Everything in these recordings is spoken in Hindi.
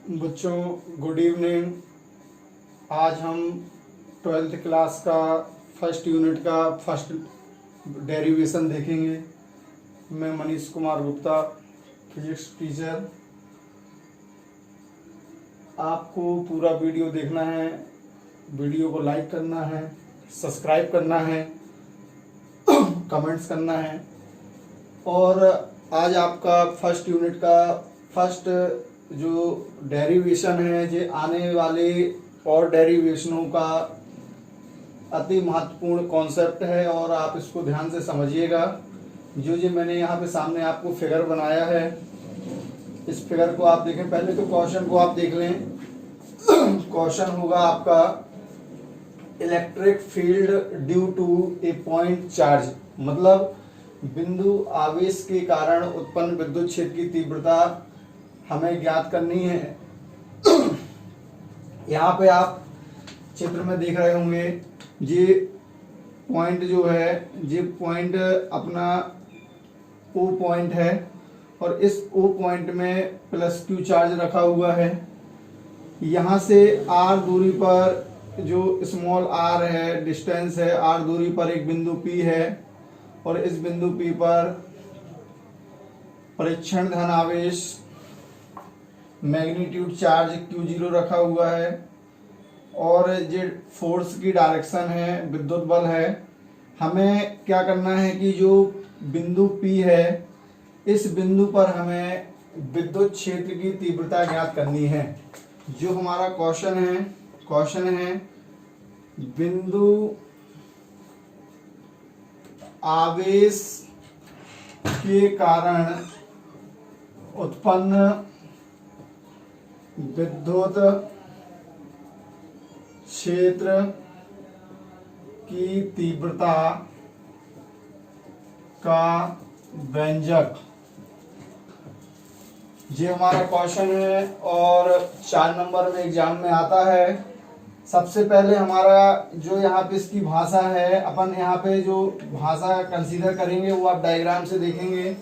बच्चों गुड इवनिंग। आज हम 12th क्लास का फर्स्ट यूनिट का फर्स्ट डेरिवेशन देखेंगे। मैं मनीष कुमार गुप्ता, फिजिक्स टीचर। आपको पूरा वीडियो देखना है, वीडियो को लाइक करना है, सब्सक्राइब करना है, कमेंट्स करना है। और आज आपका फर्स्ट यूनिट का फर्स्ट जो डेरिवेशन है, जो आने वाले और डेरिवेशनों का अति महत्वपूर्ण कॉन्सेप्ट है और आप इसको ध्यान से समझिएगा। जो मैंने यहाँ पे सामने आपको फिगर बनाया है, इस फिगर को आप देखें। पहले तो क्वेश्चन को आप देख लें। क्वेश्चन होगा आपका electric field due to a point charge, मतलब बिंदु आवेश के कारण उत्पन्न विद्युत क्षेत्र की तीव्रता हमें ज्ञात करनी है। यहाँ पे आप चित्र में देख रहे होंगे, ये पॉइंट जो है, ये पॉइंट अपना ओ पॉइंट है और इस ओ पॉइंट में प्लस क्यू चार्ज रखा हुआ है। यहाँ से आर दूरी पर जो स्मॉल आर है, डिस्टेंस है, आर दूरी पर एक बिंदु पी है और इस बिंदु पी पर परीक्षण धन आवेश मैग्नीट्यूड चार्ज Q0 रखा हुआ है और ये फोर्स की डायरेक्शन है, विद्युत बल है। हमें क्या करना है कि जो बिंदु P है, इस बिंदु पर हमें विद्युत क्षेत्र की तीव्रता ज्ञात करनी है। जो हमारा क्वेश्चन है बिंदु आवेश के कारण उत्पन्न विद्युत क्षेत्र की तीव्रता का व्यंजक, ये हमारा क्वेश्चन है और 4 नंबर में एग्जाम में आता है। सबसे पहले हमारा जो यहाँ पे इसकी भाषा है, अपन यहाँ पे जो भाषा कंसीडर करेंगे वो आप डायग्राम से देखेंगे।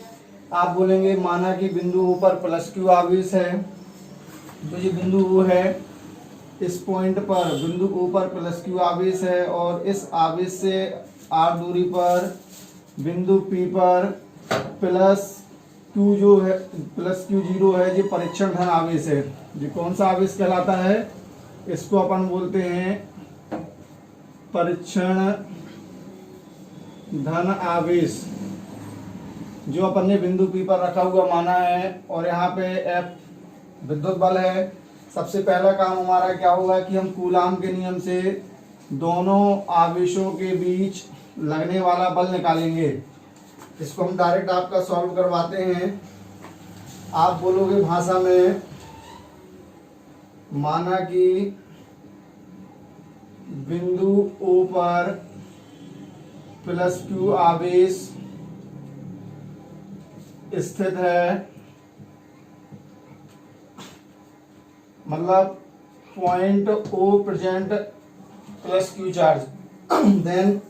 आप बोलेंगे माना कि बिंदु ऊपर प्लस क्यू आवेश है, तो ये बिंदु वो है, इस पॉइंट पर बिंदु ऊपर प्लस क्यू आवेश है और इस आवेश से आर दूरी पर बिंदु पी पर प्लस क्यू जो है, प्लस Q0 है, ये परीक्षण धन आवेश है। ये कौन सा आवेश कहलाता है? इसको अपन बोलते हैं परीक्षण धन आवेश, जो अपन ने बिंदु पी पर रखा हुआ माना है। और यहाँ पे F विद्युत बल है। सबसे पहला काम हमारा क्या होगा कि हम कूलाम के नियम से दोनों आवेशों के बीच लगने वाला बल निकालेंगे। इसको हम डायरेक्ट आपका सॉल्व करवाते हैं। आप बोलोगे भाषा में, माना कि बिंदु O पर प्लस क्यू आवेश स्थित है, मतलब point O present plus Q charge, then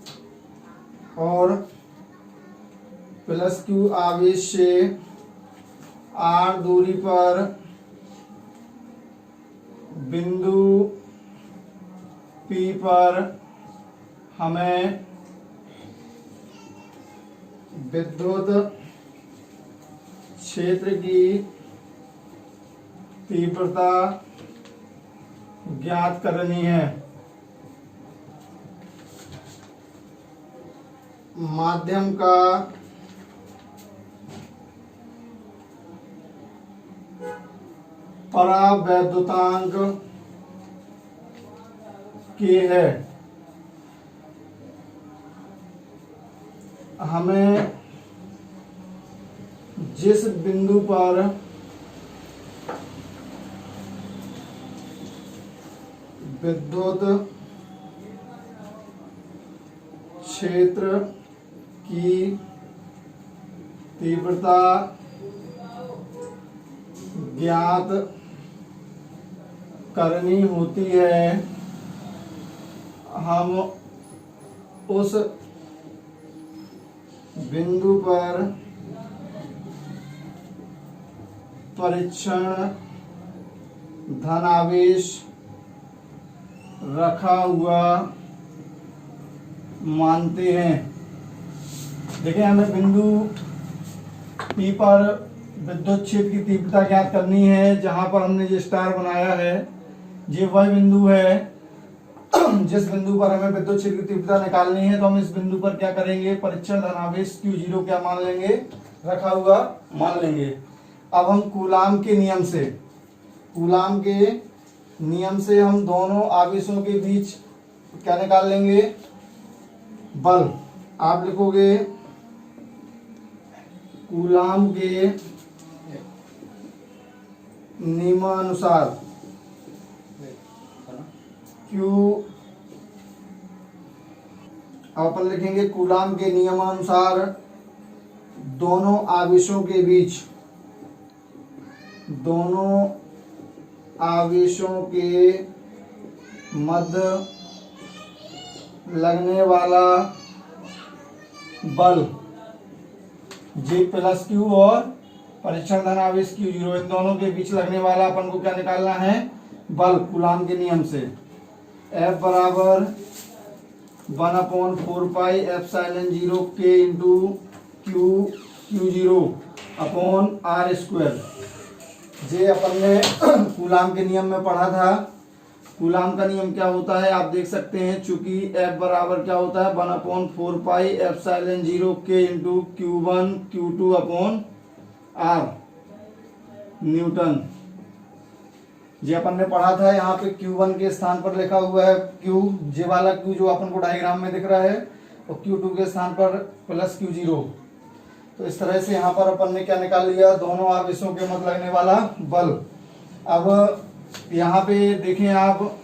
और प्लस क्यू आवेश से आर दूरी पर बिंदु P पर हमें विद्युत क्षेत्र की तीव्रता ज्ञात करनी है। माध्यम का परावैद्युतांक K है। हमें जिस बिंदु पर विद्युत क्षेत्र की तीव्रता ज्ञात करनी होती है, हम उस बिंदु पर परीक्षण धनावेश रखा हुआ मानते हैं। देखिए हमें बिंदु P पर विद्युत क्षेत्र की तीव्रता ज्ञात करनी है। जहां पर हमने जो स्टार बनाया है ये वह बिंदु है जिस बिंदु पर हमें विद्युत क्षेत्र की तीव्रता निकालनी है। तो हम इस बिंदु पर क्या करेंगे, परीक्षण धनावेश Q0 क्या मान लेंगे, रखा हुआ मान लेंगे। अब हम कूलाम के नियम से हम दोनों आवेशों के बीच क्या निकाल लेंगे, बल। आप लिखोगे कूलाम के नियमानुसार Q, अब अपन लिखेंगे कूलाम के नियमानुसार दोनों आवेशों के मध्य लगने वाला बल G प्लस Q और परीक्षण धनावेश Q0, इन दोनों के बीच लगने वाला अपन को क्या निकालना है, बल कूलाम के नियम से। F बराबर 1/4 pi epsilon 0 K into Q0 upon R square. ये अपन ने कूलाम के नियम में पढ़ा था। कूलाम का नियम क्या होता है आप देख सकते हैं, चूंकि F बराबर क्या होता है 1/4 pi epsilon 0 K into Q1 Q2 upon R Newton. ये अपन ने पढ़ा था। यहाँ पे Q1 के स्थान पर लिखा हुआ है Q, जे वाला Q जो अपन को डायग्राम में दिख रहा है, और Q2 के स्थान पर प्लस Q0। तो इस तरह से यहाँ पर अपन ने क्या निकाल लिया, दोनों आवेशों के मध्य लगने वाला बल। अब यहाँ पे देखें आप,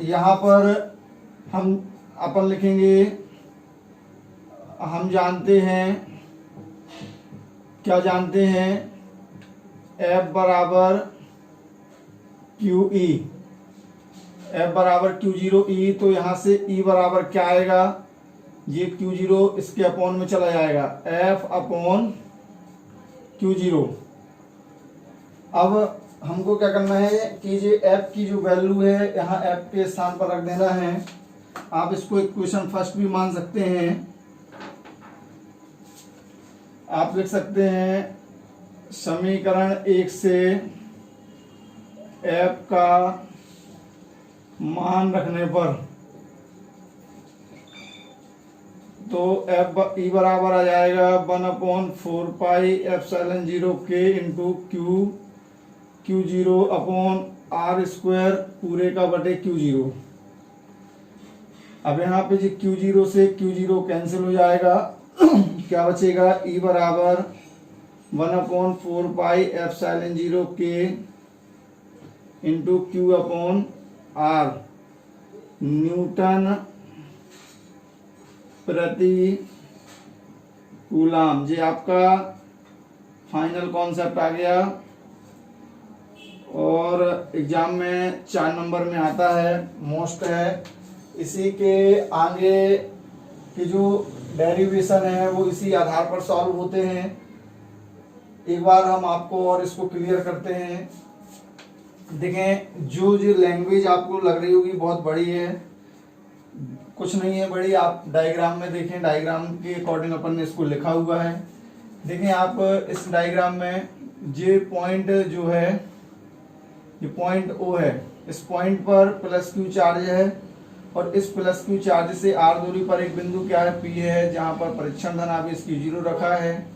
यहाँ पर हम अपन लिखेंगे, हम जानते हैं, क्या जानते हैं, F बराबर QE, F बराबर Q0 E। तो यहाँ से E बराबर क्या आएगा, ये Q0 इसके अपॉन में चला जाएगा, F अपॉन Q0। अब हमको क्या करना है कि ये F की जो वैल्यू है यहाँ F के स्थान पर रख देना है। आप इसको इक्वेशन फर्स्ट भी मान सकते हैं। आप लिख सकते हैं समीकरण 1 से F का मान रखने पर तो E बराबर आ जाएगा 1/4 pi epsilon 0 K into Q0 upon R square पूरे का बटे Q0। अब यहाँ पे जी Q0 से Q0 कैंसिल हो जाएगा, क्या बचेगा, E बराबर 1/4 pi epsilon 0 K into Q upon R Newton प्रति कूलाम। ये आपका फाइनल कॉन्सेप्ट आ गया और एग्जाम में 4 नंबर में आता है, मोस्ट है। इसी के आगे की जो डेरिवेशन है वो इसी आधार पर सॉल्व होते हैं। एक बार हम आपको और इसको क्लियर करते हैं। देखें, जो लैंग्वेज आपको लग रही होगी बहुत बड़ी है, कुछ नहीं है बड़ी। आप डायग्राम में देखें, डायग्राम के अकॉर्डिंग अपन ने इसको लिखा हुआ है। देखें आप इस डायग्राम में ये पॉइंट जो है, ये पॉइंट O है, इस पॉइंट पर प्लस Q चार्ज है और इस प्लस Q चार्ज से R दूरी पर एक बिंदु क्या है, P है, जहां पर परीक्षण धनावेश Q0 रखा है।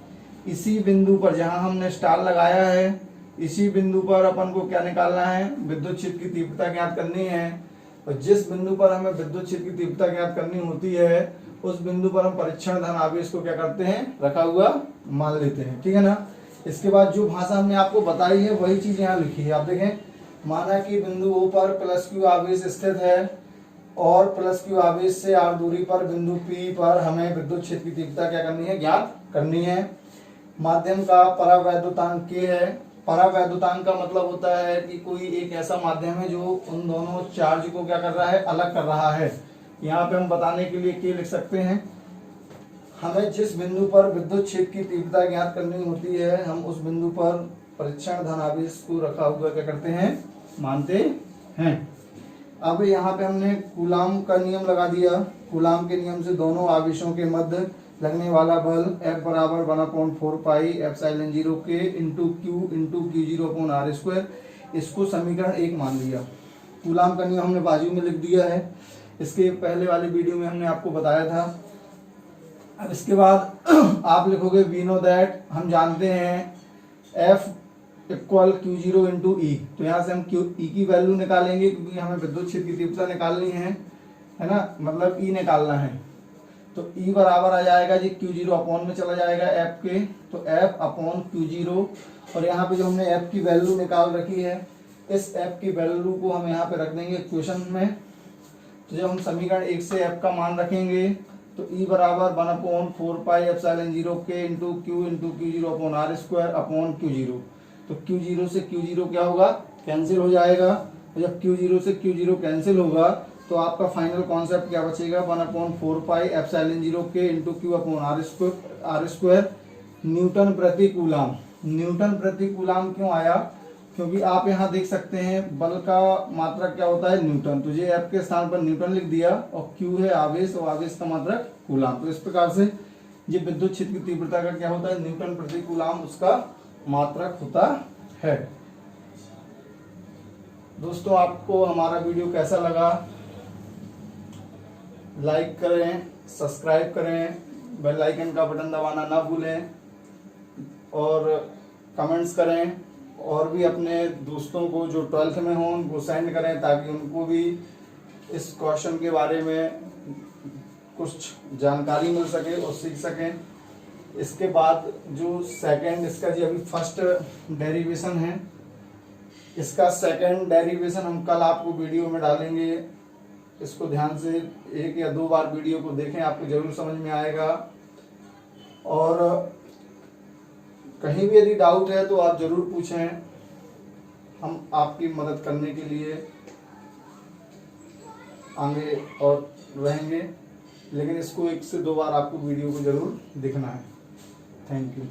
इसी बिंदु पर जहां हमने स्टार लगाया है, इसी बिंदु पर अपन को क्या निकालना है, विद्युत क्षेत्र की तीव्रता ज्ञात करनी है। और जिस बिंदु पर हमें विद्युत क्षेत्र की तीव्रता ज्ञात करनी होती है, उस बिंदु पर हम परीक्षण धनावेश को क्या करते हैं, रखा हुआ मान लेते हैं। ठीक है ना। इसके बाद जो भाषा हमने आपको बताई है वही चीज यहाँ लिखी है। आप देखें, माना कि बिंदु O पर प्लस Q आवेश स्थित है और प्लस Q आवेश से R दूरी पर बिंदु P पर हमें विद्युत क्षेत्र की तीव्रता क्या करनी है, ज्ञात करनी है। माध्यम का परावैद्युतांक K है। परावैद्युतांक का मतलब होता है कि कोई एक ऐसा माध्यम है जो उन दोनों चार्ज को क्या कर रहा है, अलग कर रहा है। यहाँ पे हम बताने के लिए K लिख सकते हैं। हमें जिस बिंदु पर विद्युत क्षेत्र की तीव्रता ज्ञात करनी होती है, हम उस बिंदु पर परीक्षण धनावेश को रखा हुआ क्या करते हैं, मानते हैं। अब यहाँ पे हमने कूलाम का नियम लगा दिया। कूलाम के नियम से दोनों आवेशों के मध्य लगने वाला बल F बराबर 1/4 पाई एप्सिलॉन 0 के into Q0 upon R square, इसको समीकरण 1 मान लिया। कूलाम का नियम हमने बाजू में लिख दिया है, इसके पहले वाली वीडियो में हमने आपको बताया था। अब इसके बाद आप लिखोगे वी नो दैट, हम जानते हैं F इक्वल Q0 इंटू ई। तो यहाँ से हम ई की वैल्यू निकालेंगे क्योंकि हमें विद्युत क्षेत्र की तीव्रता निकालनी है ना, मतलब ई निकालना है। तो ई बराबर आ जाएगा जी Q0 अपॉन में चला जाएगा F के, तो F अपॉन Q0। और यहाँ पे जो हमने F की वैल्यू निकाल रखी है, इस F की वैल्यू को हम यहाँ पे रख देंगे क्वेश्चन में। तो जब हम समीकरण 1 से F का मान रखेंगे तो E बराबर 1/4 पाई एप्सिलॉन 0 के into Q0 upon R square upon Q0। तो Q0 से Q0 क्या होगा, कैंसिल हो जाएगा। तो जब Q0 से Q0 कैंसिल होगा तो आपका फाइनल कॉन्सेप्ट क्या बचेगा, 1/4 पाई एप्सिलॉन 0 के into Q upon R square Newton प्रति कूलाम। न्यूटन प्रति कूलाम क्यों आया, क्योंकि आप यहाँ देख सकते हैं बल का मात्रक क्या होता है, न्यूटन। तो ये F के स्थान पर न्यूटन लिख दिया और Q है आवेश और आवेश का मात्रक कूलाम। तो इस प्रकार से ये विद्युत क्षेत्र की तीव्रता का क्या होता है, न्यूटन प्रति कूलाम उसका मात्रक होता है। दोस्तों आपको हमारा वीडियो कैसा लगा, लाइक करें, सब्सक्राइब करें, बेल आइकन का बटन दबाना ना भूलें और कमेंट्स करें। और भी अपने दोस्तों को जो 12th में हों उनको सेंड करें ताकि उनको भी इस क्वेश्चन के बारे में कुछ जानकारी मिल सके और सीख सकें। इसके बाद जो सेकंड, इसका जी अभी फर्स्ट डेरिवेशन है, इसका सेकंड डेरिवेशन हम कल आपको वीडियो में डालेंगे। इसको ध्यान से 1 या 2 बार वीडियो को देखें, आपको जरूर समझ में आएगा। और कहीं भी यदि डाउट है तो आप जरूर पूछें, हम आपकी मदद करने के लिए आगे और रहेंगे। लेकिन इसको 1 से 2 बार आपको वीडियो को जरूर देखना है। Thank you.